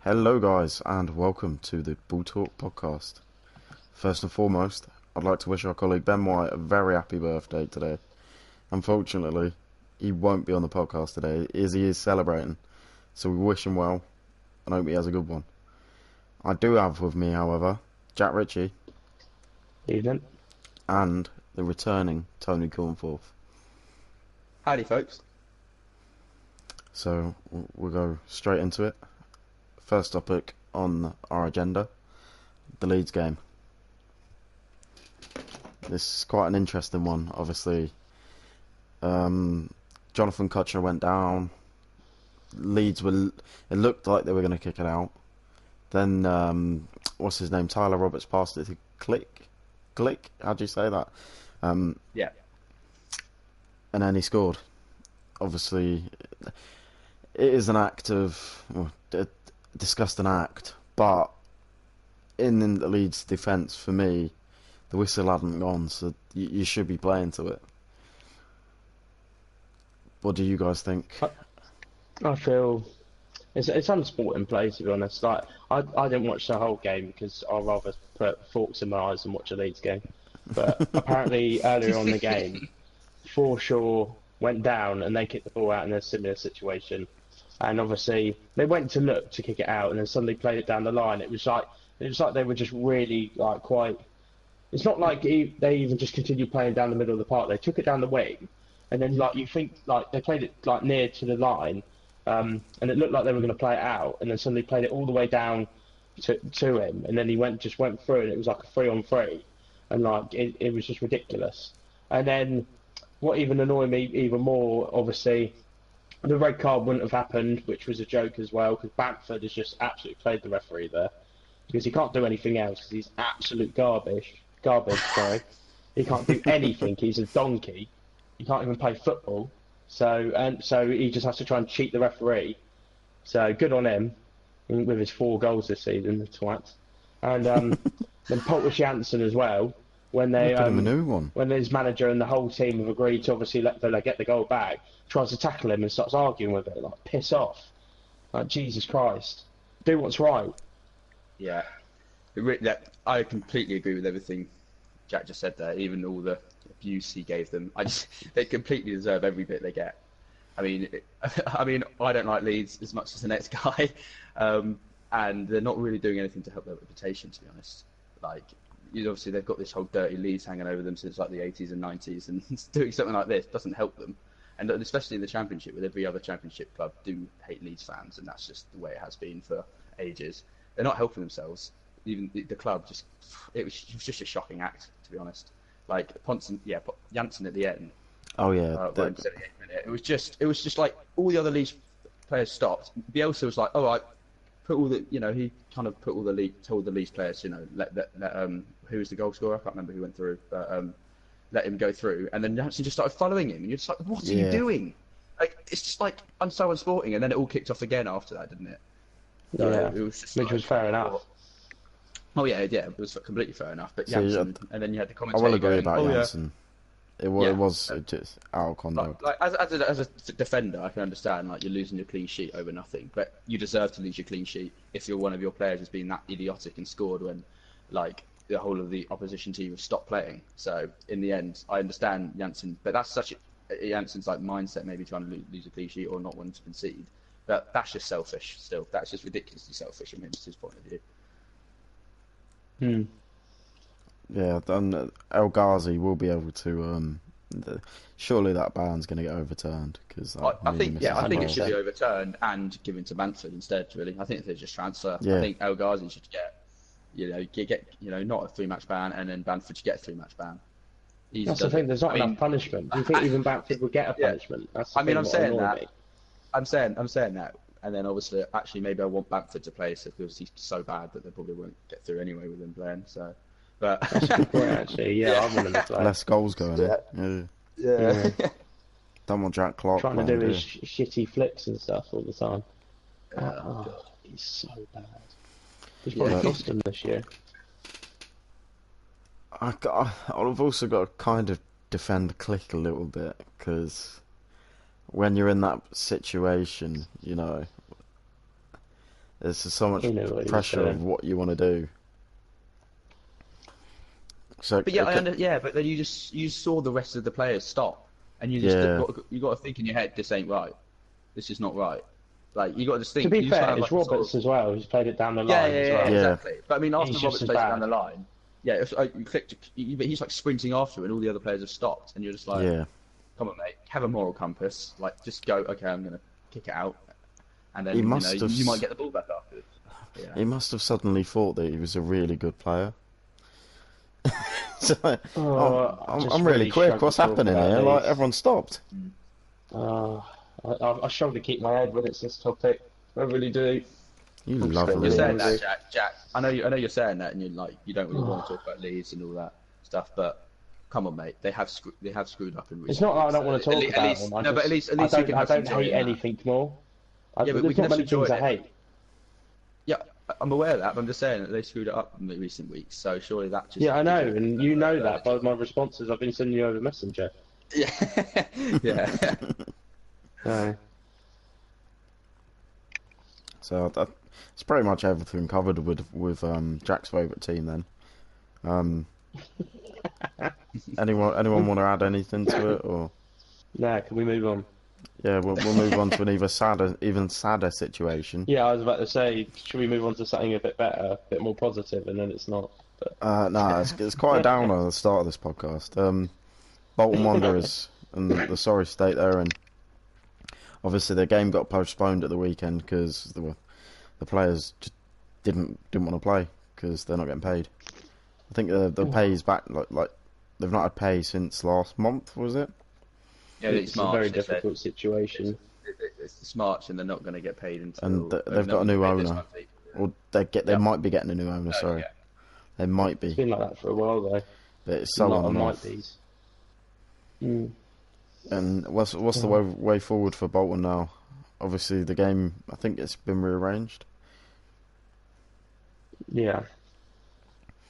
Hello guys and welcome to the Bull Talk podcast. First and foremost, I'd like to wish our colleague Ben White a very happy birthday today. Unfortunately, he won't be on the podcast today as he is celebrating, so we wish him well and hope he has a good one. I do have with me, however, Jack Ritchie Evening. and the returning Tony Cornforth. Howdy, folks. So we'll go straight into it. First topic on our agenda, the Leeds game. This is quite an interesting one, obviously. Jonathan Kutcher went down. Leeds it looked like they were going to kick it out. Then, what's his name? Tyler Roberts passed it to Glick? How do you say that? Yeah. And then he scored. Obviously, it is an act of... discussed an act, but in the Leeds defence, for me, the whistle hadn't gone, so you should be playing to it. What do you guys think? I feel it's unsporting play, to be honest. Like I didn't watch the whole game because I'd rather put forks in my eyes and watch a Leeds game. But apparently earlier on in the game, Forshaw went down and they kicked the ball out in a similar situation. And obviously they went to look to kick it out, and then suddenly played it down the line. It was like they were just really like quite. It's not like they even just continued playing down the middle of the park. They took it down the wing, and then like you think like they played it like near to the line, and it looked like they were going to play it out, and then suddenly played it all the way down to him, and then he just went through, and it was like a 3-on-3, and like it was just ridiculous. And then what even annoyed me even more, obviously. The red card wouldn't have happened, which was a joke as well, because Bamford has just absolutely played the referee there. Because he can't do anything else, because he's absolute garbage, sorry. He can't do anything, he's a donkey. He can't even play football. So he just has to try and cheat the referee. So good on him, with his 4 goals this season, the twat. And then Poulter Jansen as well, when they him a new one. when his manager and the whole team have agreed to obviously let Villa get the goal back, tries to tackle him and starts arguing with it, like piss off, like Jesus Christ, do what's right. Yeah. I completely agree with everything Jack just said there, even all the abuse he gave them. They completely deserve every bit they get. I mean, I don't like Leeds as much as the next guy, and they're not really doing anything to help their reputation, to be honest. Like, obviously they've got this whole dirty Leeds hanging over them since like the 80s and 90s, and doing something like this doesn't help them. And especially in the Championship, with every other Championship club do hate Leeds fans, and that's just the way it has been for ages. They're not helping themselves. Even the club it was just a shocking act, to be honest. Like Jansen at the end. Oh yeah. It was just like all the other Leeds players stopped. Bielsa was like, all right, put all the, he kind of put all the told the Leeds players, let who was the goal scorer? I can't remember who went through, but let him go through, and then Jansen just started following him, and you're just like, what are you doing? Like, it's just like so unsporting, and then it all kicked off again after that, didn't it? So yeah, it was just which was fair enough. Oh yeah, it was completely fair enough. But Jansen, and then you had the I commentator. will agree about Jansen. Yeah. It was just out of conduct. Like as a defender, I can understand like you're losing your clean sheet over nothing, but you deserve to lose your clean sheet if you're one of your players has been that idiotic and scored when like the whole of the opposition team have stopped playing. So in the end, I understand Jansen, but that's such Jansen's like mindset, maybe trying to lose a clean sheet or not wanting to concede. But that's just selfish. Still, that's just ridiculously selfish from his point of view. Yeah, then El Ghazi will be able to. Surely that ban's going to get overturned because I think it should be overturned and given to Bamford instead. Really, I think if they just transfer, I think El Ghazi should get not a 3-match ban, and then Bamford should get a 3-match ban. That's the thing. There's not enough punishment. Do you think even Bamford would get a punishment? That's the thing I'm saying that. Me. I'm saying that, and then obviously, actually, maybe I want Bamford to play because he's so bad that they probably won't get through anyway with him playing. So, but that's a good point, actually. Yeah, I want him to play. Less goals going in. Yeah. Don't want Jack Clark trying to do his shitty flicks and stuff all the time. He's so bad. He's probably cost him this year. I've also got to kind of defend Click a little bit because when you're in that situation, There's just so much He knew what he was pressure of doing. what you want to do. So But yeah, but then you saw the rest of the players stop, and yeah, you got to think in your head, this ain't right. This is not right. Like you got to just To think. be You just fair, have it's like a sort Roberts of as well, who's played it down the yeah, line as well. yeah, exactly. But I mean, after He's just Roberts as plays it bad. down the line, yeah, it's, but he's like sprinting after, and all the other players have stopped, and you're just like, yeah. come on, mate, have a moral compass. Like, just go. Okay, I'm gonna kick it out, and He then must have. you might get the ball back afterwards. Yeah. He must have suddenly thought that he was a really good player. So, I just I'm really really quick. struggle What's to talk happening about here? Like these. everyone stopped. Uh, I struggle to keep my head when it's this topic. I really do. You I'm just getting You're lovely. really saying angry. that, Jack. I know you're saying that, and you're like, you don't really want to talk about Leeds and all that stuff. But come on, mate, they have screwed up in It's recent not that I weeks. don't want to talk At about least them. I no, but just at least we can I have some don't joy hate in that. anything more. Yeah, but we There's can not have some many joy things in I it. hate. Yeah, I'm aware of that, but I'm just saying that they screwed it up in the recent weeks. So surely that just Yeah, I know, gives you and you know further that by joy. my responses I've been sending you over Messenger. Yeah, yeah. So, So it's pretty much everything covered with Jack's favourite team. Then, um, anyone want to add anything to it, or now can we move on? yeah, we'll move on to an even sadder situation. Yeah, I was about to say, should we move on to something a bit better, a bit more positive, and then it's not. No, it's quite a downer at the start of this podcast. Bolton Wanderers and the sorry state they're in. Obviously, their game got postponed at the weekend because the players just didn't want to play because they're not getting paid. I think the pay is back like they've not had pay since last month, was it? Yeah, It's a March. very They said difficult situation. it's March, and they're not going to get paid And until they've they're got a not new gonna get paid this owner, month either. or they Yep. might be getting a new owner. Sorry, Yeah. they might It's be, been like that for a while though. but it's A so lot on of and might off. be's. Mm. And what's the way forward for Bolton now? Obviously, the game, I think it's been rearranged. Yeah.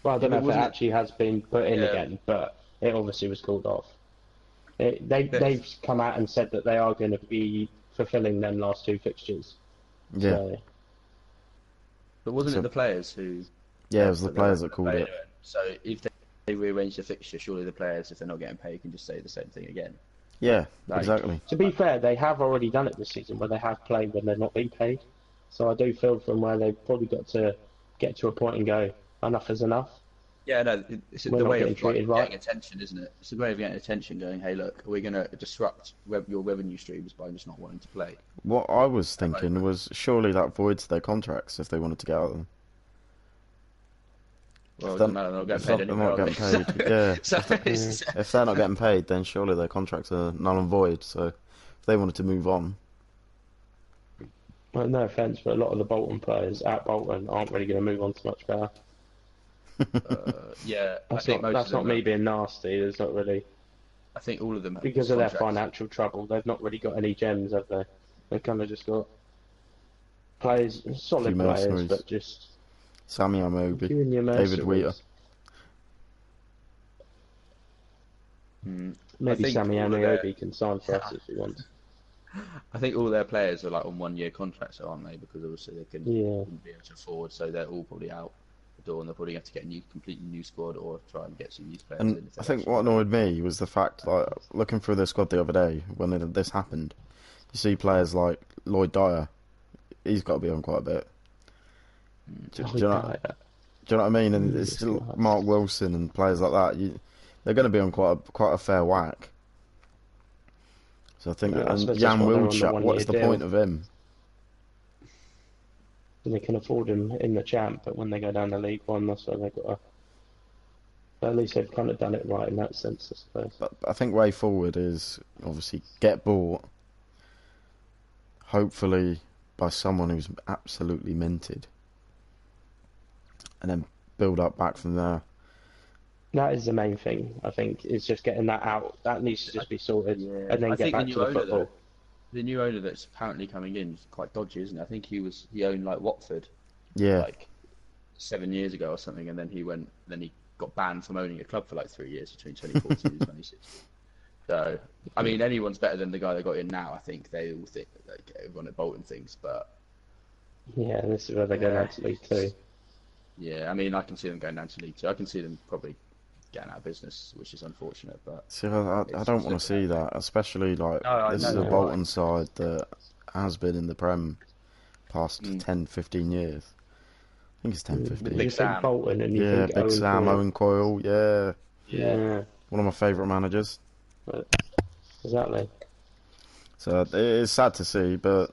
Well, I don't know if it wasn't actually has been put in Yeah. again, but it obviously was called off. But- They've come out and said that they are going to be fulfilling them last two fixtures. Yeah, So, But wasn't So- it the players who? yeah, it was the put players that called pay it. anyway? So if they rearrange the fixture, surely the players, if they're not getting paid, can just say the same thing again. Yeah, Like- exactly. to be fair, they have already done it this season where they have played when they're not being paid. So I do feel from where they've probably got to get to a point and go, enough is enough. Yeah, no, it's We're the not way getting of like, treated right. getting attention, isn't it? It's a way of getting attention. Going, hey, look, we're going to disrupt your revenue streams by just not wanting to play. What I was thinking was surely that voids their contracts if they wanted to get out of them. Well, it They're- doesn't matter. They're not if getting paid they're not anyway. getting paid, yeah. So it's, If they're not getting paid, then surely their contracts are null and void. So if they wanted to move on, Well, no offence, but a lot of the Bolton players at Bolton aren't really going to move on to much better. yeah, I That's think not most that's of not them. me being nasty. There's not really I think all of them have because of their contracts. financial trouble. They've not really got any gems, have they? They've kind of just got players, solid Few players, mercenaries. but just Sammy you Amobi, and your David Wheater. mercenaries. Mm. Maybe think Sammy all of their- Amobi can sign for us if he wants. I think all their players are like on 1 year contracts, aren't they? Because obviously they Yeah. wouldn't be able to afford, so they're all probably out the door, and they'll probably have to get a completely new squad or try and get some youth players in. And if I they think actually what want. annoyed me was the fact, like, looking through their squad the other day when this happened, you see players like Lloyd Dyer. He's got to be on quite a bit. Do you know what I mean? And it's still God. Mark Wilson and players like that. They're going to be on quite a fair whack. So I think, Yeah, I and suppose Jan that's why they're on the Wildschap, what is the 1 year point deal. of him? And they can afford him in the champ, but when they go down to League One, that's where they've got to. But at least they've kind of done it right in that sense, I suppose. But I think way forward is obviously get bought, hopefully by someone who's absolutely minted, and then build up back from there. That is the main thing, I think, is just getting that out. That needs to just be sorted, Yeah. and then I get think back the to new the owner, football. though, the new owner that's apparently coming in is quite dodgy, isn't it? I think he owned like Watford Yeah, like 7 years ago or something, and then he got banned from owning a club for like 3 years between 2014 and 2016. So I mean, anyone's better than the guy they got in now. I think they all think like everyone at Bolton thinks, but Yeah, this is where they go down to League Two. Yeah, I mean, I can see them going down to League Two. I can see them probably getting out of business, which is unfortunate, but See, I don't want to see that, especially like No, I this know is a why. Bolton side that has been in the Prem past Mm. 10, 15 years. I think it's 10, But 15. you Big think Sam. Bolton and you Yeah, think Big Owen Sam, Coyle. Owen Coyle, yeah. Yeah, One of my favourite managers. exactly. So it is sad to see, but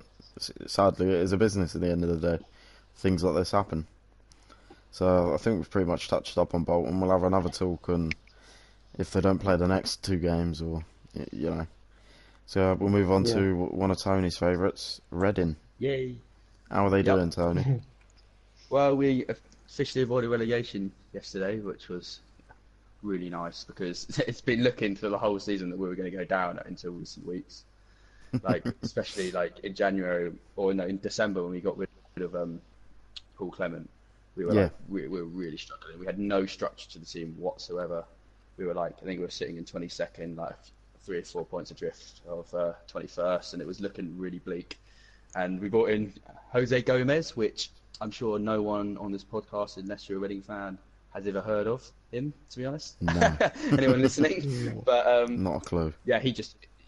sadly it is a business at the end of the day. Things like this happen. So I think we've pretty much touched up on Bolton. We'll have another talk on if they don't play the next two games or, you know. So we'll move on Yeah. to one of Tony's favourites, Reading. Yay. How are they Yep. doing, Tony? Well, we officially avoided relegation yesterday, which was really nice because it's been looking for the whole season that we were going to go down until recent weeks. Like, especially like in January or no, in December when we got rid of Paul Clement, we were Yeah. like we were really struggling. We had no structure to the team whatsoever. We were like, I think we were sitting in 22nd, like 3 or 4 points adrift of 21st, and it was looking really bleak. And we brought in Jose Gomez, which I'm sure no one on this podcast, unless you're a Reading fan, has ever heard of him, to be honest. No. Anyone listening? But Not a clue. yeah, he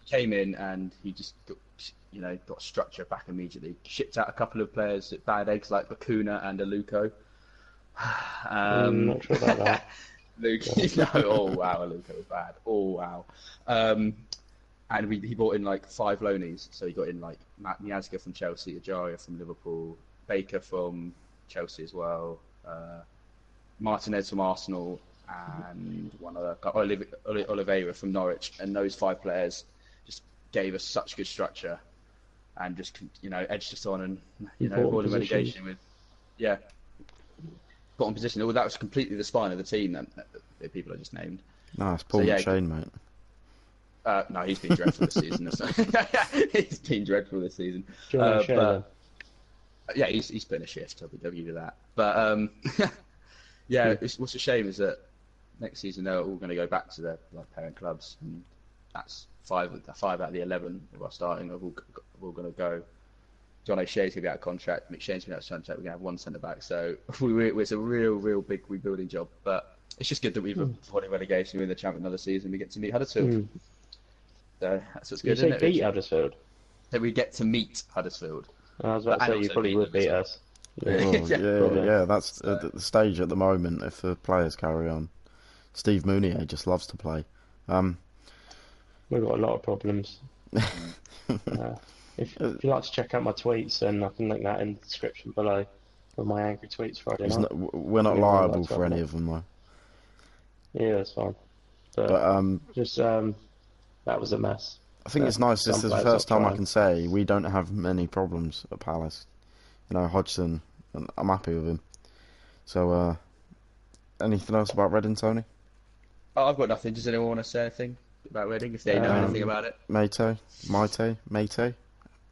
came in and he just got structure back immediately. Shipped out a couple of players, bad eggs like Bakuna and Aluko. Not sure about that. Oh wow, Aluko was bad. Oh wow. And he brought in like 5 loanies. So he got in like Matt Miazga from Chelsea, Ajaria from Liverpool, Baker from Chelsea as well, Martinez from Arsenal, and one other guy, Oliveira from Norwich. And those 5 players just gave us such good structure and just edged us on and avoided relegation with bottom position. Well, that was completely the spine of the team that the people I just named. No, it's Paul McShane, mate. No, he's been dreadful this season. He's been dreadful this season. Do you want to share them? Yeah, he's been a shift. I'll give you that. But yeah, what's a shame is that next season they're all going to go back to their parent clubs, and that's 5 out of the 11 of our starting are all going to go. John O'Shea's going to be out of contract. McShane's going to be out of contract. We're going to have 1 centre back. So it's a real big rebuilding job. But it's just good that we've avoided relegation. We're in the champion another season. We get to meet Huddersfield. So that's what's good, You isn't say it? beat Huddersfield? That we get to meet Huddersfield. I was about to say you also probably beat would them as beat well. us. Well, Yeah. yeah, that's the stage at the moment. If the players carry on, Steve Mounier just loves to play. We've got a lot of problems. If you'd like to check out my tweets, then I can link that in the description below with my angry tweets Friday night. We're not Yeah, liable that's for right. any of them, though. Yeah, that's fine. But just that was a mess. I think it's nice. This some is the players first not time I trying. can say we don't have many problems at Palace. Hodgson, and I'm happy with him. So, anything else about Reading, Tony? Oh, I've got nothing. Does anyone want to say anything about Reading if they know anything about it? Maite?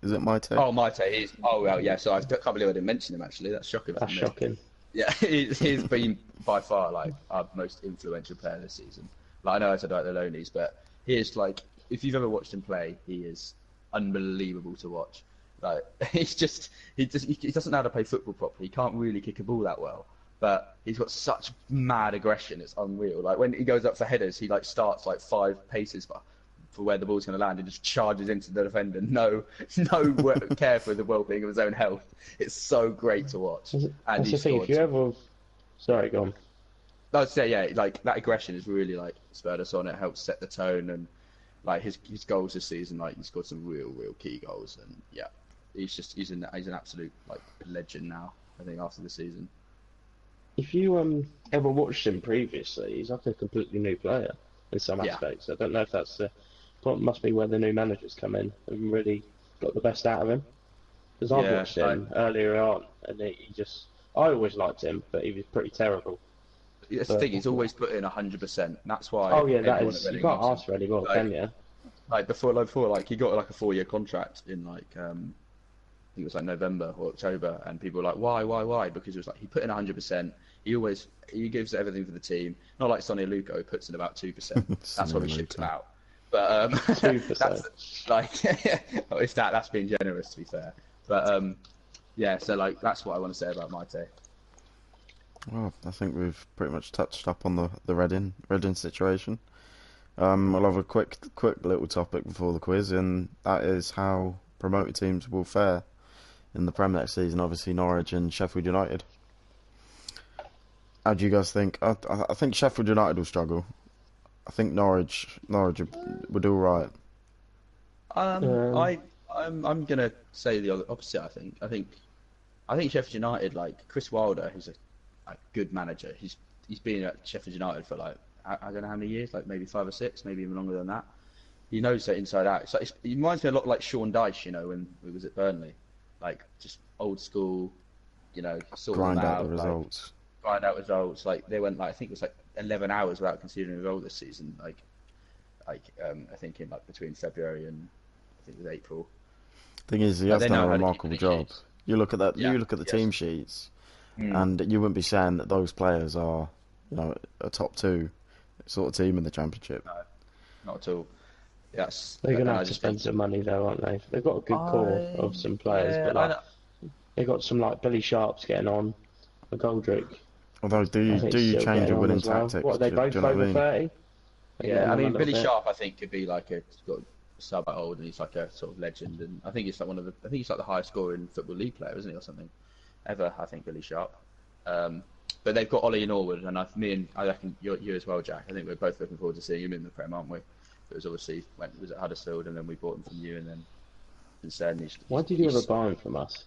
Is it Maite? Oh, Maite. Well, yeah. So I can't believe I didn't mention him. Actually, that's shocking. That's for me. shocking. Yeah, he's been by far like our most influential player this season. Like, I know I said about the loanies, but he is like, if you've ever watched him play, he is unbelievable to watch. Like, he doesn't know how to play football properly. He can't really kick a ball that well, but he's got such mad aggression. It's unreal. Like, when he goes up for headers, he like starts like 5 paces for where the ball's going to land and just charges into the defender. No care for the well-being of his own health. It's so great to watch. And That's the thing. If you ever, sorry, go on. I'd say, yeah, like that aggression has really like spurred us on. It helps set the tone, and like his goals this season, like he's scored some real key goals, and yeah, he's an absolute like legend now. I think after the season. If you ever watched him previously, he's like a completely new player in some Yeah. aspects. I don't know if that's must be where the new managers come in and really got the best out of him. Because I've Yeah, watched him earlier on, and I always liked him, but he was pretty terrible. That's the thing. He's always put in 100%. That's why. Oh yeah, that everyone is. at You Reading can't loves ask him. for any more, Like, can you? Like before, like he got like a 4-year contract in like I think it was like November or October, and people were like, why? Because it was like he put in 100%. He gives everything for the team. Not like Sonny Luco, who puts in about 2%. That's why we shipped him out. But 2%. that's like it's that's being generous, to be fair. But yeah, so like that's what I want to say about Maite. Well, I think we've pretty much touched up on the Reading situation. I'll have a quick little topic before the quiz, and that is how promoted teams will fare in the Prem next season. Obviously, Norwich and Sheffield United. How do you guys think? I think Sheffield United will struggle. I think Norwich would do all right. Um, I'm gonna say the opposite. I think Sheffield United, like Chris Wilder, who's a good manager. He's been at Sheffield United for like I don't know how many years, like maybe 5 or 6, maybe even longer than that. He knows that inside out. He reminds me a lot like Sean Dyche, when he was at Burnley, like just old school, sort them Grind out the out, like results. grind out results. Like they went like I think it was like 11 hours without conceding a goal this season. I think in like between February and I think it was April. Thing is, he Like has they done know a how to keep remarkable clean job. sheets. You look at that. Yeah. You look at the Yes. team sheets, Mm. and you wouldn't be saying that those players are, a top 2 sort of team in the Championship. No, not at all. Yes. they're going to And I have to just spend think some money though, aren't they? They've got a good core of some players, yeah, but I like know. they've got some like Billy Sharp's getting on, a Goldrick. Although, I do think you still change getting a on winning as well. tactic? What are they Do both you know what I over mean? 30? They're getting Yeah, I on a mean little Billy bit. Sharp, I think could be like he's got sub at old, and he's like a sort of legend, and I think he's like I think he's like the highest scoring football league player, isn't he, or something, ever? I think Billy Sharp. But they've got Ollie and Norwood, and I reckon you as well, Jack. I think we're both looking forward to seeing him in the Prem, aren't we? It was obviously when it was at Huddersfield, and then we bought him from you, and then since then Why did you ever buy him from us?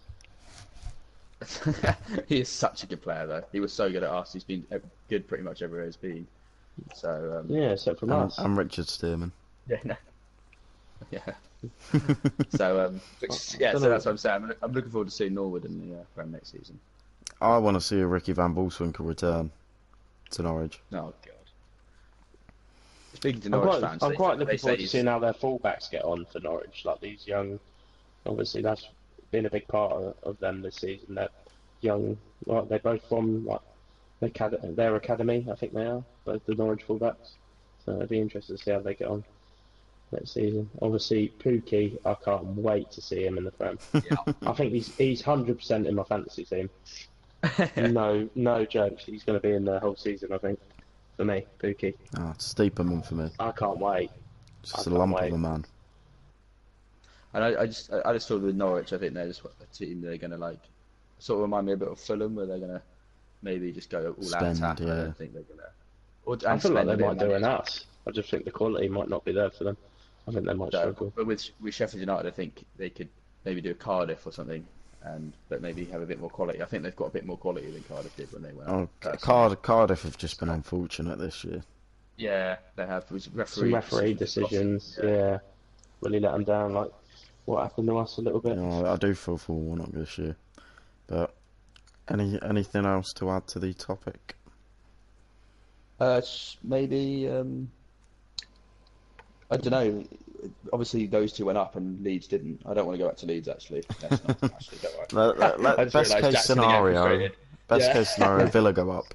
he is such a good player, though. He was so good at us. He's been good pretty much everywhere he's been. So Yeah, except from And, us. and Richard Stearman. yeah, no. Yeah. So I don't so know. that's what I'm saying. I'm looking forward to seeing Norwood in the Prem next season. I want to see a Ricky Van Bolswinkel return to Norwich. Oh god. Speaking to I'm Norwich quite, fans, I'm quite they looking say forward to he's seeing how their fullbacks get on for Norwich. Like these young, obviously that's been a big part of them this season. They're young, like they're both from like their academy, I think they are, both the Norwich fullbacks. So it'd be interesting to see how they get on next season. Obviously, Pookie, I can't wait to see him in the Prem. yeah. I think he's 100% in my fantasy team. No jokes. He's going to be in the whole season, I think. For me, Pookie. Ah, Steeperman for me. I can't wait. Just I a can't lump wait. of a man. And I just thought with Norwich, I think they're just a team they're gonna like sort of remind me a bit of Fulham, where they're gonna maybe just go all out Spend, attack. I yeah. don't think they're gonna. I And feel like spend they a bit might of do money an as well. us. I just think the quality might not be there for them. I think they might So, struggle. but with Sheffield United, I think they could maybe do a Cardiff or something, but maybe have a bit more quality. I think they've got a bit more quality than Cardiff did when they went Oh, up. Personally. Cardiff have just been unfortunate this year. Yeah, they have. It was Some referee decisions. decisions, Yeah. yeah, really let them down. Like what happened to us a little bit. I do feel for Warnock this year. But anything else to add to the topic? Maybe I don't know. Obviously, those two went up and Leeds didn't. I don't want to go back to Leeds actually. Let's not actually go back. I just Best realised case Jack's gonna get scenario. frustrated. Best Yeah. case scenario, Villa go up.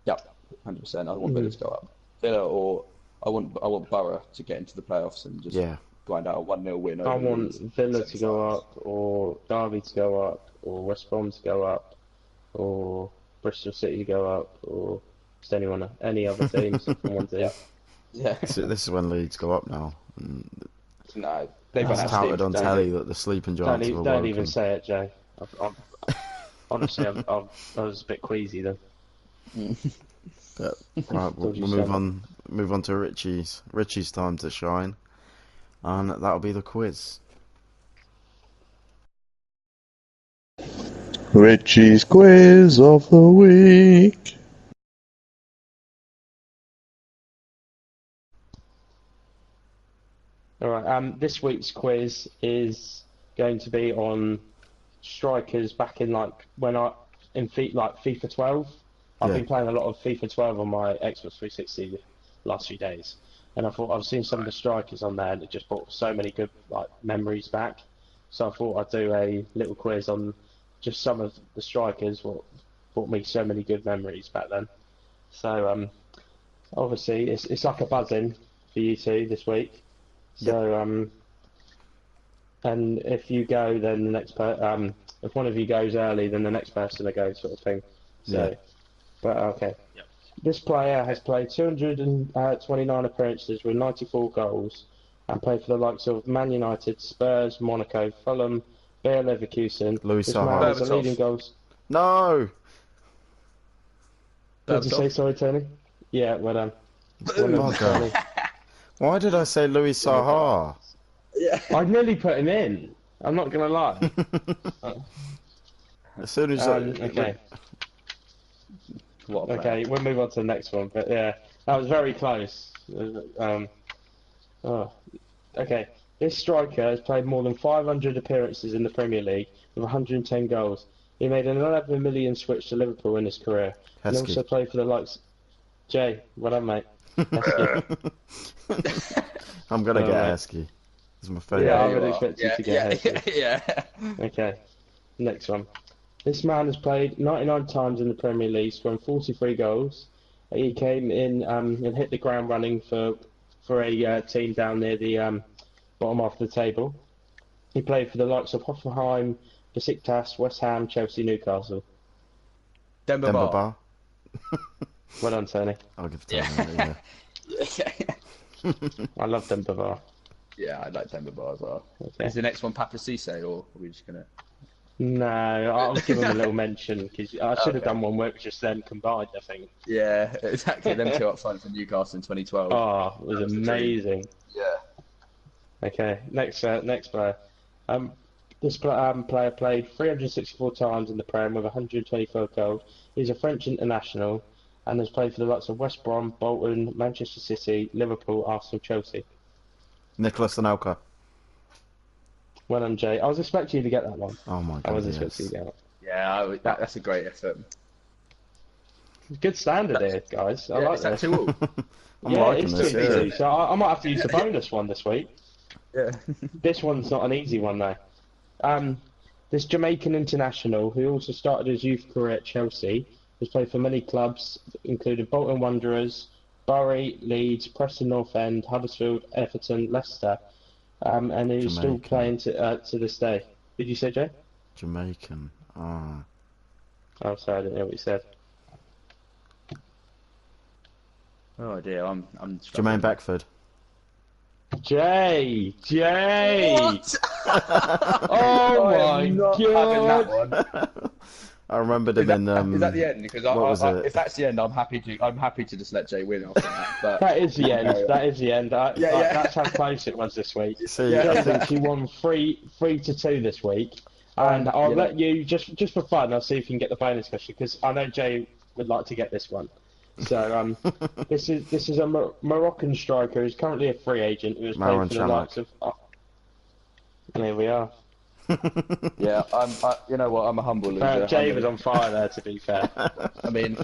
Yep, 100%. I want Villa to go up. Villa or I want Borough to get into the playoffs and just Yeah. grind out a 1-0 win I over want Leeds. Villa to go Semi-finals. up, or Derby to go up, or West Brom to go up, or Bristol City to go up, or just any other teams from one team. Yeah. This is when Leeds go up now. And No, they've it's run out of touted steam. on Don't telly that the sleeping giants have Don't even awoken. say it, Jay. Honestly, I was a bit queasy then. But right, we'll Told you move so. on. Move on to Richie's time to shine, and that'll be the quiz. Richie's quiz of the week. All right. This week's quiz is going to be on strikers back in like FIFA 12. I've Yeah. been playing a lot of FIFA 12 on my Xbox 360 the last few days, and I thought I've seen some of the strikers on there, and it just brought so many good like memories back. So I thought I'd do a little quiz on just some of the strikers. What brought me so many good memories back then. So obviously it's like a buzz-in for you two this week. So and if you go, then the next if one of you goes early, then the next person to go, sort of thing. So, Yeah. but okay. Yep. This player has played 229 appearances with 94 goals and played for the likes of Man United, Spurs, Monaco, Fulham, Bayer Leverkusen. Louis This man Saha. is the leading Berbatov. goals. No! What did you say, Berbatov. sorry, Tony? Yeah, well done. Boom. Well done, Tony. Why did I say Louis Saha? Yeah. I nearly put him in. I'm not gonna lie. As soon as Okay. What a player. Okay, we'll move on to the next one. But yeah, that was very close. Oh, okay. This striker has played more than 500 appearances in the Premier League with 110 goals. He made an 11 million switch to Liverpool in his career. And Heskey. also played for the likes. Jay, well done, mate. Heskey. I'm gonna Oh, get right. Heskey. It's my favourite. Yeah, I you would are. expect you Yeah, to get yeah, Heskey. yeah. Okay, next one. This man has played 99 times in the Premier League, scoring 43 goals. He came in and hit the ground running for a team down near the bottom half of the table. He played for the likes of Hoffenheim, Besiktas, West Ham, Chelsea, Newcastle. Demba Demba Ba. Ba. Well done, Tony. I'll give it to Yeah. him. Yeah. I love Demba Ba. Yeah, I like Demba Ba as well. Okay. Is the next one Papa Cisse, or are we just gonna? No, I'll give him a little mention because I should have Okay. done one where it was just them combined, I think. Yeah, exactly. Them two up front for Newcastle in 2012. Oh, it was That was the dream. amazing. Yeah. Okay, next player. This player played 364 times in the Prem with 124 goals. He's a French international and has played for the likes of West Brom, Bolton, Manchester City, Liverpool, Arsenal, Chelsea. Nicholas Anelka. Well done, Jay. I was expecting you to get that one. Oh my I was god. expecting you Yes. to get Yeah, that's a great effort. it. Good standard here, guys. I Yeah, like is that this. 2-all? I'm Yeah, liking it's this. 2-2, Yeah. so I might have to use the bonus one this week. Yeah. This one's not an easy one though. This Jamaican international, who also started his youth career at Chelsea, has played for many clubs, including Bolton Wanderers, Bury, Leeds, Preston North End, Huddersfield, Everton, Leicester, and he's still Jamaican. playing to this day. Did you say, Jay? Jamaican. Ah. Oh, sorry, I didn't hear what you said. Oh dear, I'm Jermaine struggling. Beckford. Jay! What? Oh I my am not having that god! one. I remembered him in. Is that the end? Because what was it? if that's the end, I'm happy to just let Jay win after that. But That is the end. No. That is the end. Yeah. That's how close it was this week. See, Yeah. I I think think she won 3-2 this week, and I'll yeah. let you just for fun. I'll see if you can get the bonus question because I know Jay would like to get this one. So this is a Moroccan striker who's currently a free agent who has played Marouane for the Chamakh. likes of. Oh, there we are. yeah, you know what? I'm a humble loser. Jay was on fire there. To be fair, I mean,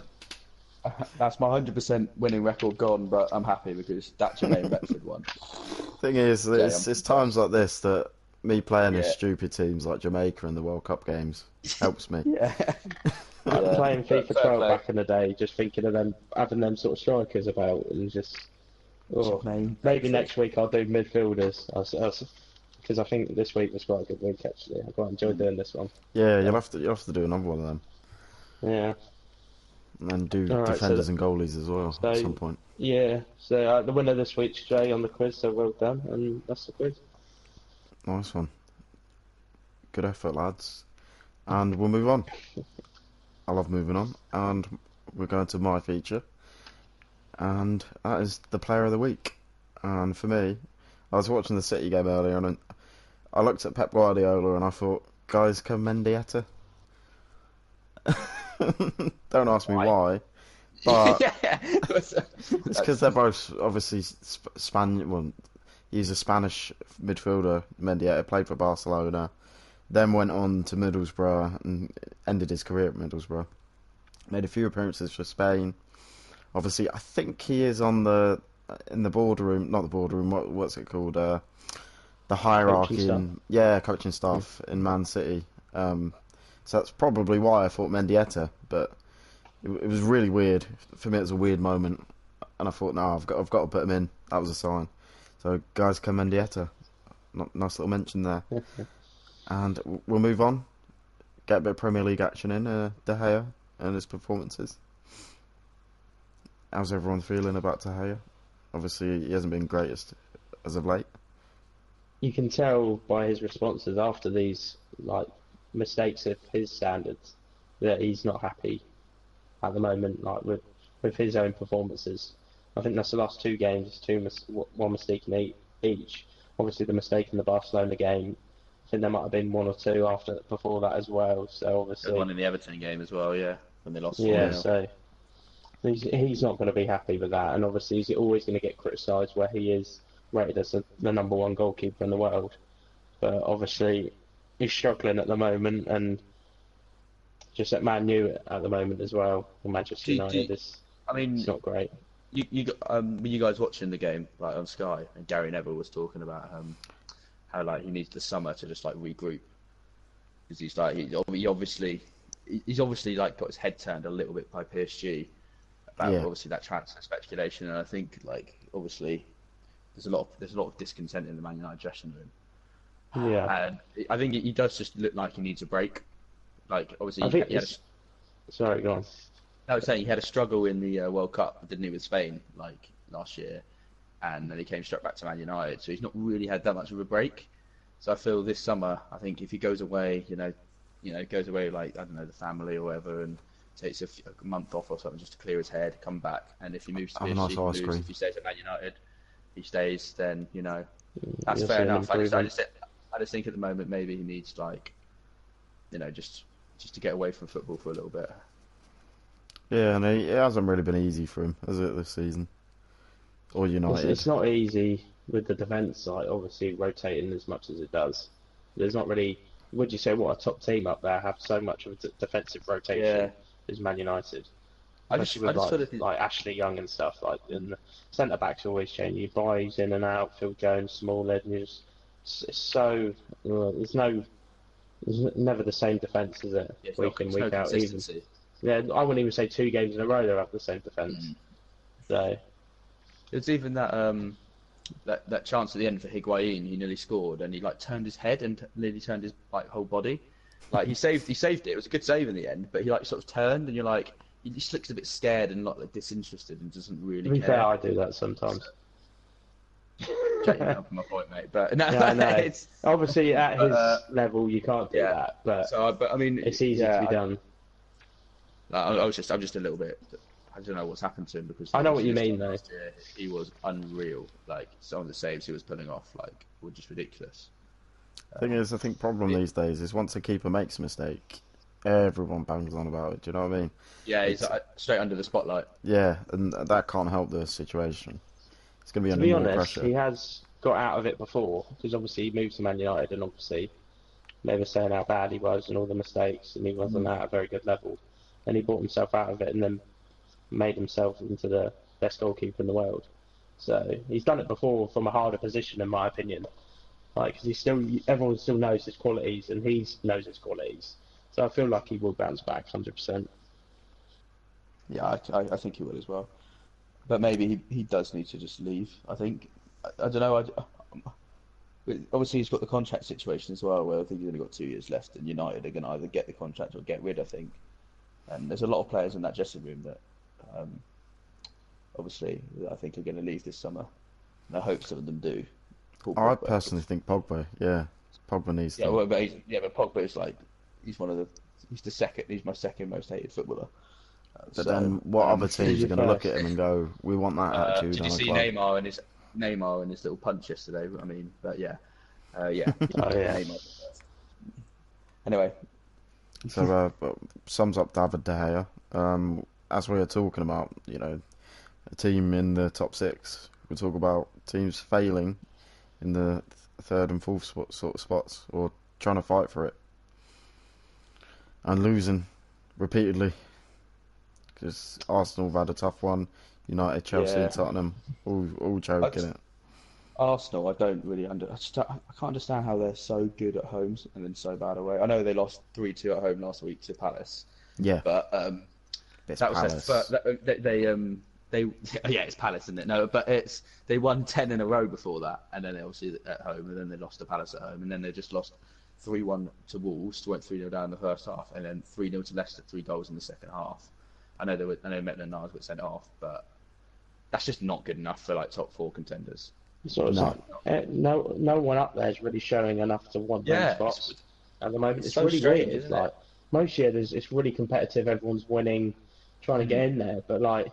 that's my 100% winning record gone, but I'm happy because that Jermaine Beckford won. thing is, it's, I'm it's times like this that me playing in Yeah. stupid teams like Jamaica in the World Cup games helps me. Yeah. like playing FIFA Fair 12 play. back in the day, just thinking of them having them sort of strikers about, and just. Oh, Jermaine maybe Beckford. next week I'll do midfielders. Because I think this week was quite a good week actually. I quite enjoyed doing this one. Yeah, you'll have to do another one of them, Yeah, and then do All right, defenders so- and goalies as well so- at some point. yeah. So the winner this week's Jay on the quiz. So well done, and that's the quiz. Nice one. Good effort, lads. And we'll move on. I love moving on, and we're going to my feature, and that is the player of the week. And for me, I was watching the City game earlier, and I looked at Pep Guardiola, and I thought, guys, can Mendieta? Don't ask me why, but yeah. it's because they're both obviously Spanish. Well, he's a Spanish midfielder. Mendieta played for Barcelona, then went on to Middlesbrough and ended his career at Middlesbrough. Made a few appearances for Spain. Obviously, I think he is in the boardroom. Not the boardroom. What's it called? The hierarchy. Coaching Coaching staff in Man City. So that's probably why I thought Mendieta, but it was really weird. For me, it was a weird moment, and I thought, no, I've got to put him in. That was a sign. So, guys, come Mendieta. Nice little mention there. And we'll move on get a bit of Premier League action in De Gea and his performances. How's everyone feeling about De Gea? Obviously, he hasn't been greatest as of late. You can tell by his responses after these like mistakes of his standards that he's not happy at the moment, like with his own performances. I think that's the last two games, one mistake in each. Obviously, the mistake in the Barcelona game. I think there might have been one or two before that as well. So obviously, There's one in the Everton game as well, yeah, when they lost. yeah. 4-0. So he's not going to be happy with that, and obviously he's always going to get criticised where he is rated as the number one goalkeeper in the world. But obviously, he's struggling at the moment, and just at Man U at the moment as well. Or Manchester United it's not great. Were you guys watching the game like on Sky? And Gary Neville was talking about how like he needs the summer to just like regroup because he's obviously like got his head turned a little bit by PSG about obviously that transfer speculation, and I think like obviously there's a lot of discontent in the Man United dressing room. Yeah, And I think he does just look like he needs a break. Like obviously sorry, go on. I was saying he had a struggle in the World Cup, didn't he, with Spain, like last year, and then he came straight back to Man United. So he's not really had that much of a break. So I feel this summer, I think if he goes away, goes away like I don't know the family or whatever, and takes a month off or something just to clear his head, come back, and if he moves to PSG, nice he ice moves. cream. If he stays at Man United, he stays. Then that's You'll fair see him enough. I improving. just think at the moment maybe he needs like, just to get away from football for a little bit. Yeah, and it hasn't really been easy for him, has it, this season? Or United. It's not easy with the defence, like obviously rotating as much as it does. There's not really. Would you say what a top team up there have so much of a defensive rotation as Man United? Especially with like Ashley Young and stuff. Like and the centre backs always change. You buys in and out. Phil Jones, Smalling. It's so there's never the same defence, is it? Yeah, Week in, week out. Even consistency. yeah, I wouldn't even say 2 games in a row they'll have the same defence. So It's even that chance at the end for Higuain. He nearly scored, and he like turned his head and nearly turned his like whole body. Like he saved it. It was a good save in the end, but he like sort of turned, and you're like he just looks a bit scared and like disinterested and doesn't really to be care. fair, I do that sometimes. Checking up my point, mate. But no, Yeah, I know. it's Obviously, at his level, you can't do that, but I mean, it's easy to be done. I'm just a little bit. I don't know what's happened to him because I know what you mean, though. last year, he was unreal. Like some of the saves he was pulling off, like were just ridiculous. Thing is, I think problem these days is once a keeper makes a mistake, everyone bangs on about it. Do you know what I mean? Yeah, he's straight under the spotlight. Yeah, and that can't help the situation. It's going to be To under be more honest, pressure. he has got out of it before, because obviously he moved to Man United, and obviously they were saying how bad he was and all the mistakes, and he wasn't at a very good level. And he brought himself out of it, and then made himself into the best goalkeeper in the world. So he's done it before from a harder position, in my opinion. Like, cause everyone still knows his qualities, and he knows his qualities. So I feel like he will bounce back 100%. Yeah, I think he will as well. But maybe he does need to just leave. I think I don't know. Obviously, he's got the contract situation as well, where I think he's only got 2 years left, and United are going to either get the contract or get rid. I think, and there's a lot of players in that dressing room that, obviously, I think are going to leave this summer. And I hope some of them do. I personally think Pogba. Yeah, Pogba needs. Yeah, to. well, but Pogba is like he's my second most hated footballer. But then, what other teams are going to look at him and go, "We want that attitude"? Did you see Neymar and his little punch yesterday? I mean, but yeah. Oh, yeah. Neymar. Anyway, So sums up David De Gea. As we were talking about, a team in the top 6. We talk about teams failing in the third and fourth sort of spots, or trying to fight for it, and losing repeatedly. Because Arsenal have had a tough one, United, Chelsea, and Tottenham all choking it. Arsenal, I don't really I can't understand how they're so good at home and then so bad away. I know they lost 3-2 at home last week to Palace. Yeah, but it's that was Palace. their first. They it's Palace, isn't it? No, but they won 10 in a row before that, and then they obviously at home, and then they lost to Palace at home, and then they just lost 3-1 to Wolves, went 3-0 down in the first half, and then 3-0 to Leicester, 3 goals in the second half. I know Maitland-Niles got sent off, but that's just not good enough for like top 4 contenders. So it's No. like, no one up there is really showing enough to want those spots at the moment. It's so really strange, weird. isn't Like most years, it's really competitive. Everyone's winning, trying to get in there, but like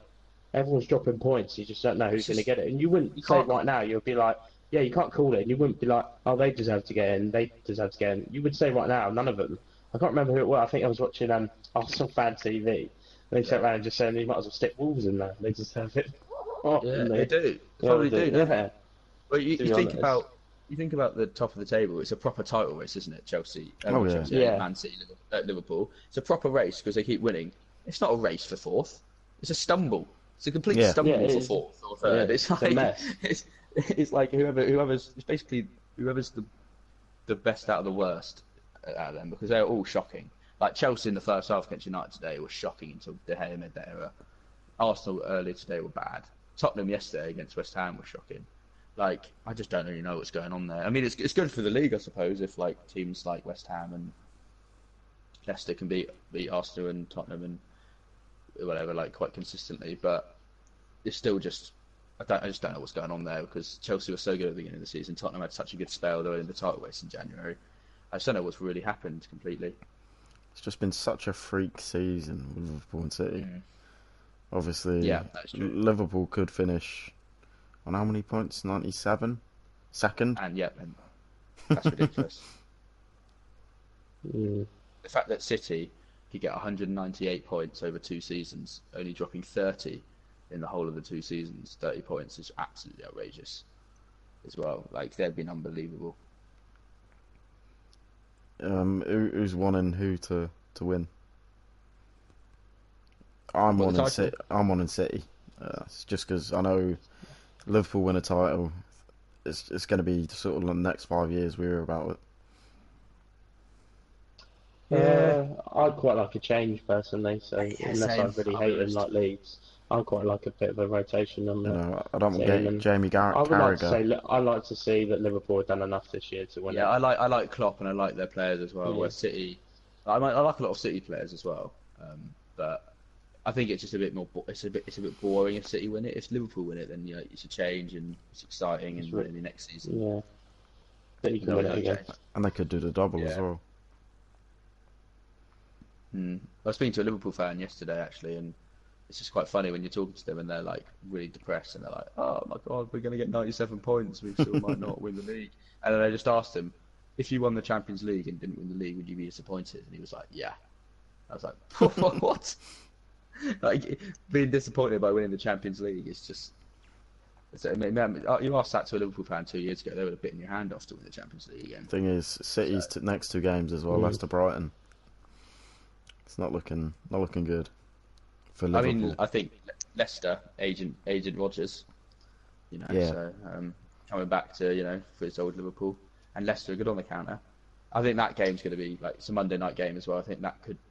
everyone's dropping points. You just don't know who's going to get it. And you wouldn't say right now. You'd be like, yeah, you can't call it. And you wouldn't be like, oh, they deserve to get in. They deserve to get in. You would say right now, none of them. I can't remember who it was. I think I was watching Arsenal Fan TV. They sat around and just saying, you might as well stick Wolves in there. They deserve it. Yeah, they do. They probably do. Yeah. Well, you think about the top of the table. It's a proper title race, isn't it? Chelsea, Man City, Liverpool. It's a proper race because they keep winning. It's not a race for 4th. It's a stumble. It's a complete stumble for 4th or 3rd. Yeah, it's like a mess. It's like whoever's the best out of the worst out of them, because they're all shocking. Like Chelsea in the first half against United today was shocking until De Gea made that error. Arsenal earlier today were bad. Tottenham yesterday against West Ham was shocking. Like, I just don't really know what's going on there. I mean, it's good for the league, I suppose, if like teams like West Ham and Leicester can beat Arsenal and Tottenham and whatever, like, quite consistently. But it's still just, I just don't know what's going on there, because Chelsea was so good at the beginning of the season. Tottenham had such a good spell. They were in the title race in January. I just don't know what's really happened completely. It's just been such a freak season with Liverpool and City. Obviously, that's true. Liverpool could finish on how many points? 97? Second? And that's ridiculous. Mm. The fact that City could get 198 points over 2 seasons, only dropping 30 in the whole of the 2 seasons, 30 points, is absolutely outrageous as well. Like, they've been unbelievable. Who's wanting who to win? I'm wanting City. It's just because I know Liverpool win a title. It's going to be sort of the next 5 years we hear about it. Yeah, I'd quite like a change personally. So unless I same. really hate them like Leeds, I'd quite like a bit of a rotation on that. I don't want Jamie Carragher. I'd like to see that Liverpool have done enough this year to win. Yeah, I like Klopp and I like their players as well. Where City, I like a lot of City players as well. But I think it's just a bit more. It's a bit boring if City win it. If Liverpool win it, then it's a change and it's exciting and maybe next season. Yeah, but you can win it again. And they could do the double as well. I was speaking to a Liverpool fan yesterday actually, and it's just quite funny when you're talking to them and they're like really depressed and they're like, "Oh my God, we're going to get 97 points. We still might not win the league." And then I just asked him, "If you won the Champions League and didn't win the league, would you be disappointed?" And he was like, "Yeah." I was like, "What?" Like, being disappointed by winning the Champions League is just. I mean, you asked that to a Liverpool fan 2 years ago, they would have bitten your hand off to win the Champions League again. Thing is, City's next 2 games as well, Leicester, Brighton. It's not looking good for Liverpool. I mean, I think Leicester, agent Rodgers, so coming back to for his old Liverpool, and Leicester are good on the counter. I think that game's going to be like it's a Monday night game as well. I think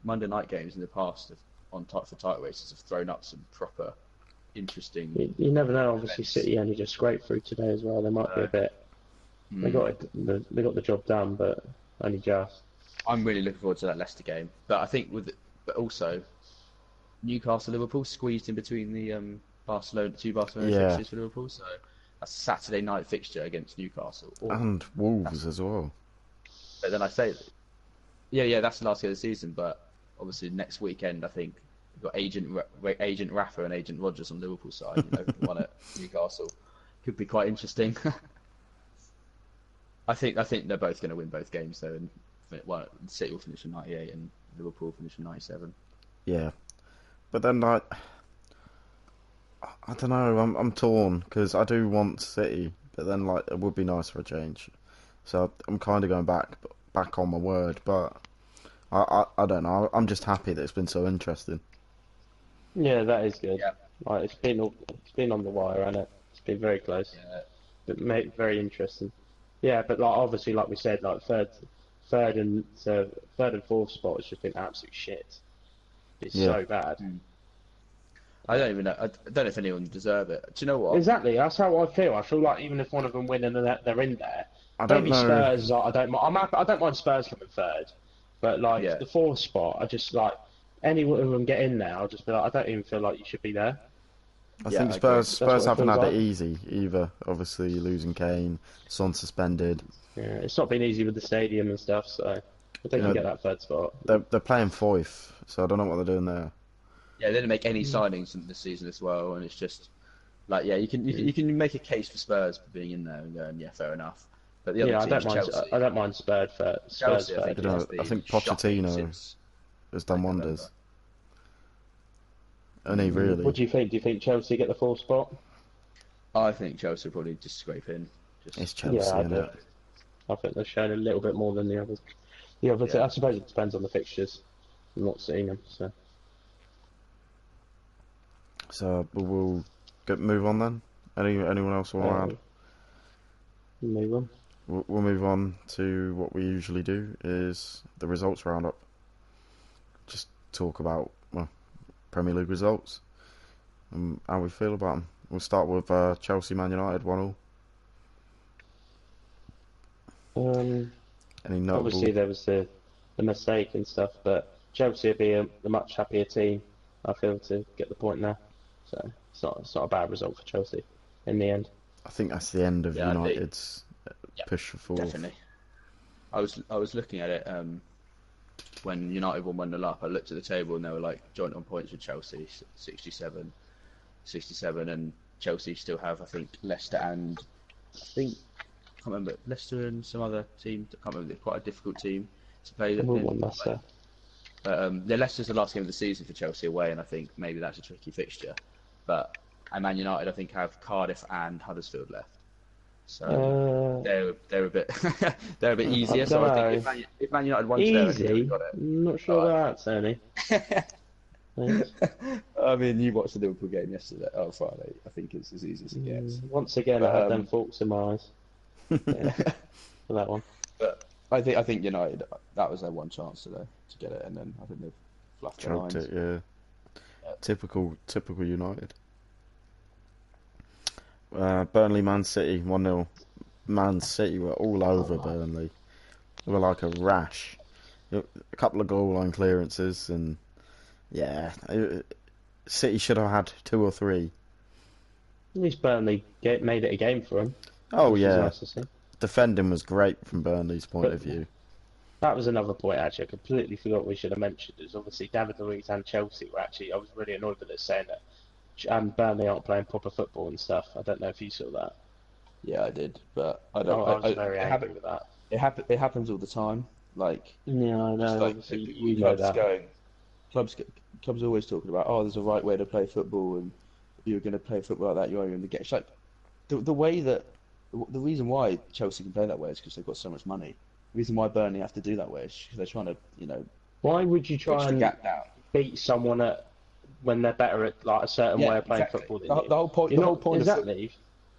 Monday night games in the past for title races have thrown up some proper interesting. You never know. Obviously, City only just scraped through today as well. They might be a bit. They got the job done, but only just. I'm really looking forward to that Leicester game, but I think but also Newcastle Liverpool squeezed in between the two Barcelona fixtures for Liverpool, so that's a Saturday night fixture against Newcastle and Wolves as well. But then I say, that's the last game of the season, but obviously next weekend I think we've got Agent Rafa and Agent Rodgers on Liverpool side. One at Newcastle could be quite interesting. I think they're both going to win both games though, and City will finish in 98 and Liverpool will finish in 97. Yeah, but then I don't know. I'm torn because I do want City, but then it would be nice for a change. So I'm kind of going back on my word, but I don't know. I'm just happy that it's been so interesting. Yeah, that is good. Yeah. It's been on the wire, hasn't it? It's been very close. Yeah. But very interesting. Yeah, but obviously, like we said, third and fourth spot has just been absolute shit. It's so bad. I don't even know. I don't know if anyone deserve it. Do you know what? Exactly. That's how I feel. I feel like even if one of them win and they're in there, I don't Maybe know. Spurs. I don't. I don't mind Spurs coming third, but like Yeah. the fourth spot, I just like any one of them get in there. I'll just be like, I don't even feel like you should be there. I Yeah, think I agree. Spurs what it haven't feels had it like. easy either. Obviously, losing Kane, Son suspended. Yeah, it's not been easy with the stadium and stuff, so I You think you know, get that third spot. they're playing fourth, so I don't know what they're doing there. Yeah, they didn't make any signings this season as well, and it's just like, yeah, you can make a case for Spurs being in there and going, yeah, fair enough. But the other Yeah, I teams, don't mind. Chelsea, I don't mind Spurs third. Spurs Chelsea, I think third. You it Yeah. has know, I been think shocking Pochettino since has done November. wonders. And he really. What do you think? Do you think Chelsea get the fourth spot? I think Chelsea will probably just scrape in. It's Just Chelsea, Yeah, I isn't do. it? I think they've shown a little bit more than the others. The others, Yeah. I suppose it depends on the fixtures. I'm not seeing them, so. So we'll move on then. Anyone else want to add? Move on. We'll move on to what we usually do, is the results roundup. Just talk about Premier League results and how we feel about them. We'll start with Chelsea Man United 1-1. Any notable? Obviously there was the mistake and stuff, but Chelsea would be a much happier team, I feel, to get the point now. So it's not a bad result for Chelsea in the end. I think that's the end of Yeah, United's push for fourth. definitely. I was looking at it when United won 1-0 up. I looked at the table and they were like joint on points with Chelsea, 67, and Chelsea still have, I think, Leicester and I can't remember, Leicester and some other team. I can't remember. It's quite a difficult team to play. We won Leicester. But Leicester's the last game of the season for Chelsea away, and I think maybe that's a tricky fixture. But Man United, I think, have Cardiff and Huddersfield left, so they're a bit they're a bit easier. So I think if Man United won today, I think easy. they've got it. I'm not sure about that, Tony. Thanks. I mean, you watched the Liverpool game yesterday. Oh, Friday. I think it's as easy as it gets. Once again, I had them forks in my eyes. Yeah, for that one. But I think United, that was their one chance today to get it, and then I think they've fluffed their Choked lines. it, yeah. Typical United. Burnley Man City 1-0. Man City were all over Burnley. They were like a rash. A couple of goal line clearances, and City should have had 2 or 3. At least Burnley made it a game for him. Oh which is yeah, nice to see. defending was great from Burnley's point of view. That was another point, actually. I completely forgot we should have mentioned. Is obviously David Luiz and Chelsea were actually. I was really annoyed with this, saying that Burnley aren't playing proper football and stuff. I don't know if you saw that. Yeah, I did, but I I don't. was very angry with that. It happens all the time. Like, Yeah, I just know. like Obviously, clubs you know that. going, clubs are always talking about, oh, there's a right way to play football, and if you're going to play football like that, you're going to get. It's like the way that the reason why Chelsea can play that way is because they've got so much money. The reason why Burnley have to do that way is because they're trying to, Why would you try push the and gap down. beat someone when they're better at like a certain way of playing exactly. football than The, you? the whole point. You're The whole not- point of exactly.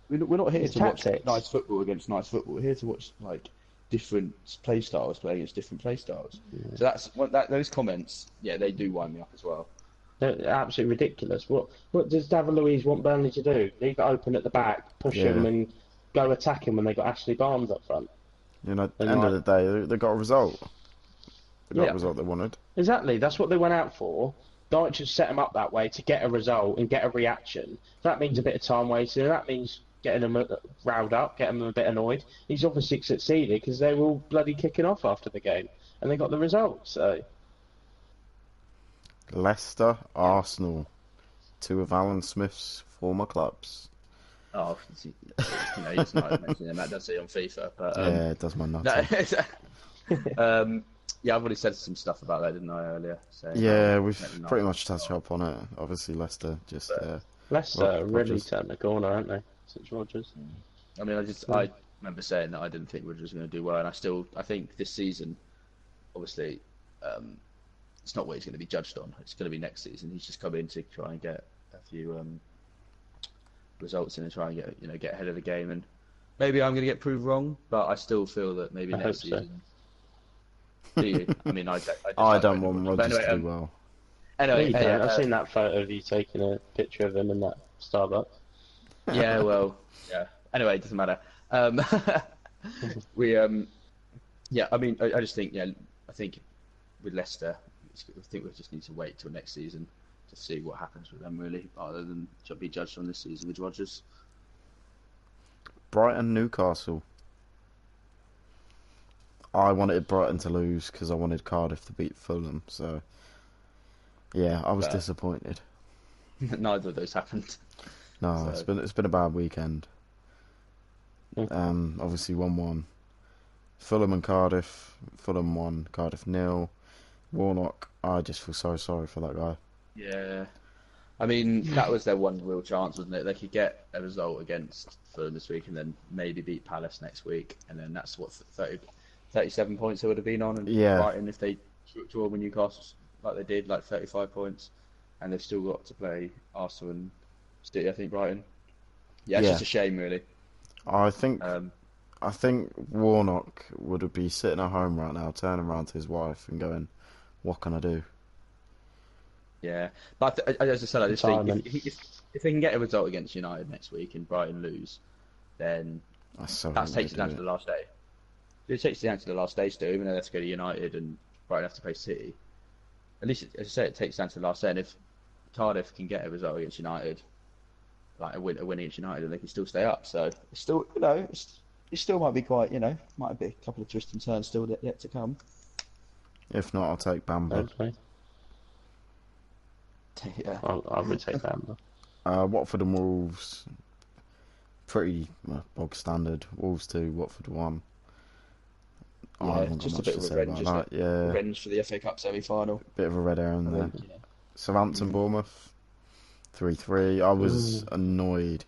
we're not here It's to watch tactics. nice football against nice football. We're here to watch like different play styles playing against different play styles. Yeah. So those comments, yeah, they do wind me up as well. They're absolutely ridiculous. What does David Luiz want Burnley to do? Leave it open at the back, push him, and go attack him when they got Ashley Barnes up front. You know, at the end of the day, they got a result. They got a result they wanted. Exactly. That's what they went out for. Dyche just set them up that way to get a result and get a reaction. That means a bit of time wasted. That means getting them riled up, getting them a bit annoyed. He's obviously succeeded because they were all bloody kicking off after the game, and they got the result. So Leicester, Arsenal, 2 of Alan Smith's former clubs. Oh, it's not mentioning them. That does say on FIFA, but Yeah, it does my nuts. Yeah, I've already said some stuff about that, didn't I, earlier? So, Yeah, we've pretty much touched up on it. Obviously, Leicester just. Leicester really Rodgers. turned the corner, haven't they, since Rodgers? I mean, I remember saying that I didn't think Rodgers was going to do well, and I think this season, obviously, it's not what he's going to be judged on. It's going to be next season. He's just come in to try and get a few results in and try and get ahead of the game. And maybe I'm going to get proved wrong, but I still feel that maybe next hope so. season. Do you? I mean, I don't want Rodgers anyway, to do well. Anyway, You don't. I've seen that photo of you taking a picture of him in that Starbucks. yeah, well, yeah. Anyway, it doesn't matter. We yeah. I mean, I just think I think with Leicester, I think we just need to wait till next season to see what happens with them really, rather than be judged on this season with Rodgers. Brighton, Newcastle. I wanted Brighton to lose because I wanted Cardiff to beat Fulham. So yeah, I was But disappointed. neither of those happened. No, So it's been a bad weekend. Obviously 1-1. Fulham and Cardiff. Fulham 1, Cardiff 0. Warnock. I just feel so sorry for that guy. yeah, I mean that was their one real chance, wasn't it? They could get a result against Fulham this week and then maybe beat Palace next week, and then that's what 37 points they would have been on, and Yeah, Brighton if they draw with Newcastle like they did, like 35 points, and they've still got to play Arsenal and City, I think Brighton. Yeah, it's yeah. just a shame really. I think Um, I think Warnock would be sitting at home right now, turning around to his wife and going, "What can I do?" yeah, but as I said, I just think Retirement. if they can get a result against United next week and Brighton lose, then I so that hope takes they it down do to the it. last day. It takes it down to the last day still, even though they have to go to United and Brighton have to play City. At least, as I say, it takes it down to the last day. And if Cardiff can get a result against United, like a win against United, then they can still stay up. So it's still, it still might be quite, might be a couple of twists and turns still yet to come. If not, I'll take Bamba. Hopefully. Yeah, I would take that. Watford and Wolves. Pretty bog standard. Wolves 2, Watford 1. I yeah, haven't got just a much bit to of say revenge, about isn't it? that. Yeah, Revenge for the FA Cup semi-final. bit of a red I herring there. think, Southampton, Bournemouth, 3-3. I was Mm. annoyed.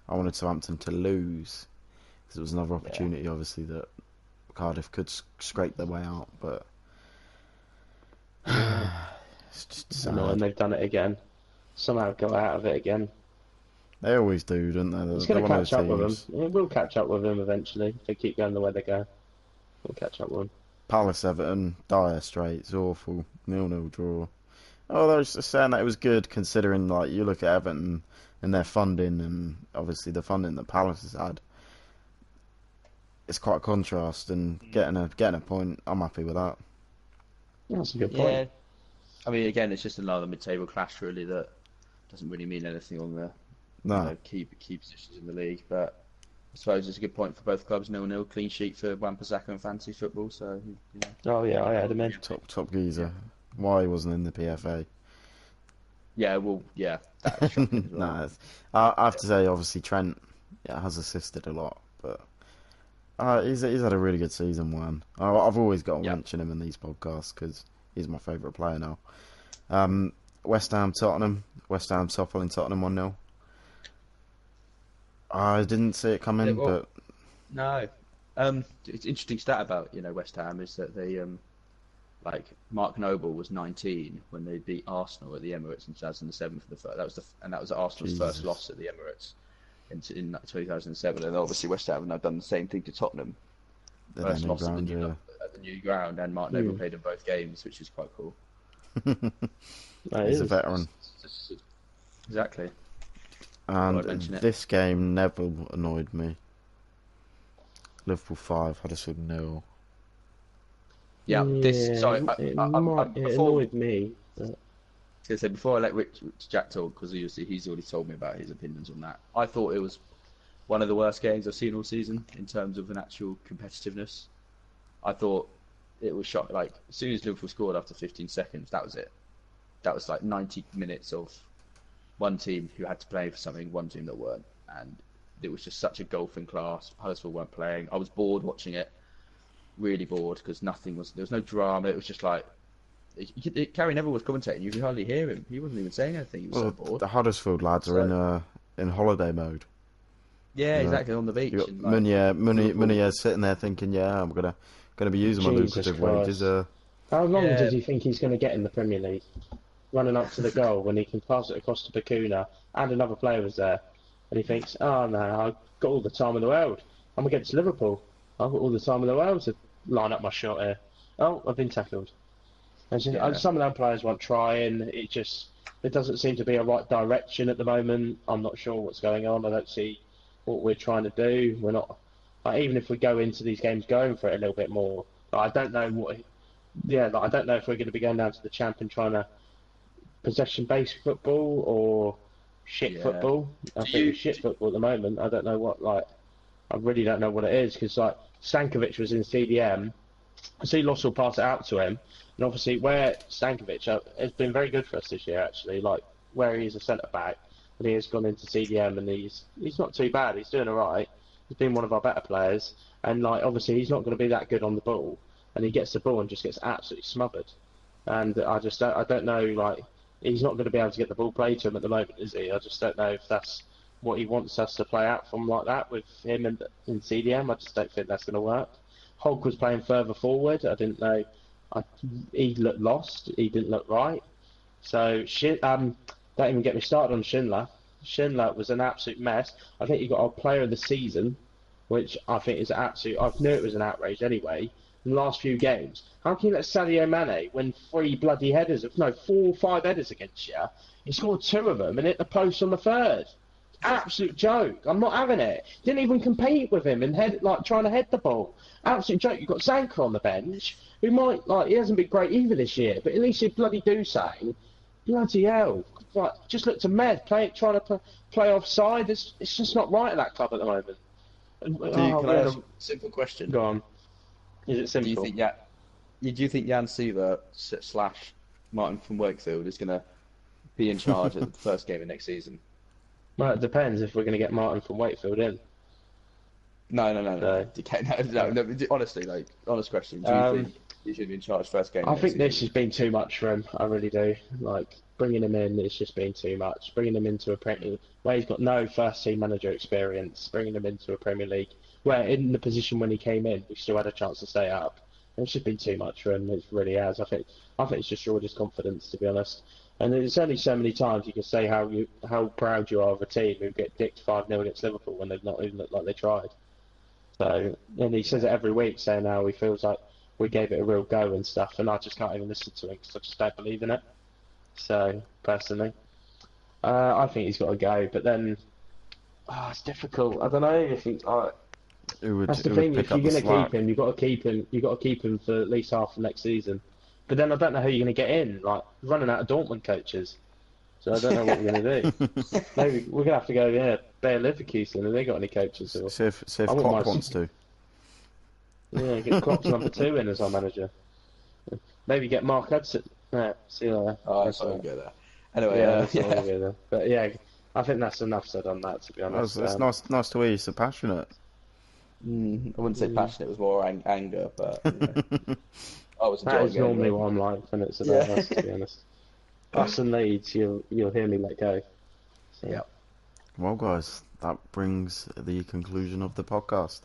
I wanted Southampton to lose because it was another yeah. opportunity, obviously, that Cardiff could scrape their way out. But Yeah. it's just I know, and sad. they've done it again. Somehow got out of it again. They always do, don't they? It's They're going to one of those catch up with them. teams. It will catch up with them eventually. If they keep going the way they go, it'll catch up with them. Palace, Everton, dire straits, awful, 0-0 draw. Oh, I was just saying that it was good considering, like, you look at Everton and their funding, and obviously the funding that Palace has had. It's quite a contrast, and getting a point, I'm happy with that. That's a good Yeah, point. I mean, again, it's just another mid-table clash, really, that doesn't really mean anything on the No, key positions in the league. But I suppose it's a good point for both clubs. 0-0, clean sheet for Wan-Bissaka and fantasy football. So Oh yeah, I had him in. top geezer. Why he wasn't in the PFA? yeah, well, yeah, that's shocking as well. Nah, I have to say, obviously Trent has assisted a lot, but he's had a really good season. I've always got to Yeah. mention him in these podcasts because he's my favourite player now. West Ham, Tottenham. West Ham toppling Tottenham 1-0. I didn't see it coming, Well, but no, it's interesting stat about West Ham is that they like Mark Noble was 19 when they beat Arsenal at the Emirates in 2007 for the first. That was Arsenal's first Jesus. loss at the Emirates in 2007. And obviously West Ham have now done the same thing to Tottenham. they're First new loss ground, yeah. at the new ground, and Mark Noble played in both games, which is quite cool. That He's a is. veteran. Exactly. And I'd mention it. this game never annoyed me. Liverpool 5, Huddersfield 0. Yeah. Sorry. It Before annoyed me. But I was gonna say, before I let Rich Jack talk, because obviously he's already told me about his opinions on that. I thought it was one of the worst games I've seen all season in terms of an actual competitiveness. I thought it was shot like as soon as Liverpool scored after 15 seconds, that was it. That was like 90 minutes of one team who had to play for something, one team that weren't, and it was just such a golfing class. Huddersfield weren't playing. I was bored watching it, really bored because there was no drama. It was just like Gary Neville was commentating. You could hardly hear him. He wasn't even saying anything. He was so Well, bored. the Huddersfield lads are in holiday mode. Yeah, You know, exactly, on the beach. You got And, like, Meunier sitting there thinking, yeah, I'm gonna be using my Jesus lucrative Christ. wages. how long Yeah. does he think he's going to get in the Premier League? Running up to the goal when he can pass it across to Bakuna and another player was there, and he thinks, "Oh no, I've got all the time in the world. I'm against Liverpool. I've got all the time in the world to line up my shot here. Oh, I've been tackled." Yeah. Some of them players won't try, and it doesn't seem to be a right direction at the moment. I'm not sure what's going on. I don't see what we're trying to do. We're not. Like, even if we go into these games going for it a little bit more, like, I don't know what. Yeah, like, I don't know if we're going to be going down to the champ and trying to possession-based football or shit Yeah. football. I Do think you? it's shit football at the moment. I don't know what like. I really don't know what it is because like Stankovic was in CDM. I see Loss will pass it out to him, and obviously where Stankovic has been very good for us this year actually. Like where he is a centre back, and he has gone into CDM, and he's not too bad. He's doing all right. He's been one of our better players, and like obviously he's not going to be that good on the ball, and he gets the ball and just gets absolutely smothered. And I don't know like he's not going to be able to get the ball played to him at the moment, is he? I just don't know if that's what he wants us to play out from like that with him in CDM. I just don't think that's going to work. Hogg was playing further forward. I didn't know. He looked lost. He didn't look right. So don't even get me started on Schindler. Schindler was an absolute mess. I think he got our player of the season, which I think is absolute. I knew it was an outrage anyway. In the last few games, how can you let Sadio Mane win 3 bloody headers? No, 4 or 5 headers against you. He scored 2 of them and hit the post on the 3rd. Absolute joke. I'm not having it. Didn't even compete with him and trying to head the ball. Absolute joke. You've got Zanka on the bench, who might he hasn't been great either this year, but at least he bloody do something. Bloody hell. Like, just look to Med trying to play offside. It's just not right at that club at the moment. Can I ask a simple question? Go on. Is it simple? Do you think Jan Siver / Martin from Wakefield is going to be in charge at the first game of next season? Well, it depends if we're going to get Martin from Wakefield in. No. Honestly, honest question. Do you think he should be in charge first game? I think this has been too much for him. I really do. Like bringing him in, it's just been too much. Bringing him into a Premier where he's got no first team manager experience. Bringing him into a Premier League where in the position when he came in, we still had a chance to stay up. It's just been too much for him. It really has. I think it's just showed his confidence, to be honest. And there's only so many times you can say how proud you are of a team who get dicked 5-0 against Liverpool when they've not even looked like they tried. So, and he says it every week, saying how he feels like we gave it a real go and stuff, and I just can't even listen to him because I just don't believe in it. So, personally, I think he's got to go. But then, it's difficult. I don't know. I think that's the thing. If you're going to keep him, you've got to keep him. You've got to keep him for at least half of next season. But then I don't know who you're going to get in. Like running out of Dortmund coaches, so I don't know what we're going to do. Maybe we're going to have to go Bayer Leverkusen. Have they got any coaches? Or... See if Klopp wants to. Yeah, get Klopp's number 2 in as our manager. Maybe get Mark Hudson. Yeah, see you later. Oh, that's why we go there. Anyway, we'll go there. But yeah, I think that's enough said on that. To be honest, it's nice to hear you so passionate. I wouldn't say passionate. It was more anger, but. I was that is enjoying normally what I'm like when it's about us, to be honest. Us and Leeds, you'll hear me let go. So. Yeah. Well, guys, that brings the conclusion of the podcast.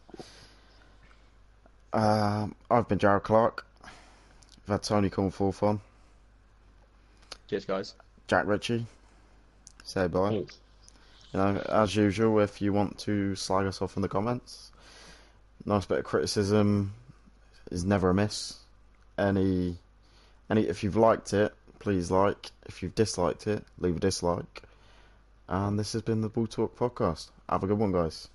I've been Jared Clark. We've had Tony Cornforth on. Cheers, guys. Jack Ritchie. Say bye. Thanks. You know, as usual, if you want to slag us off in the comments, nice bit of criticism is never amiss. If you've liked it, please like. If you've disliked it, leave a dislike. And this has been the Bull Talk podcast. Have a good one, guys.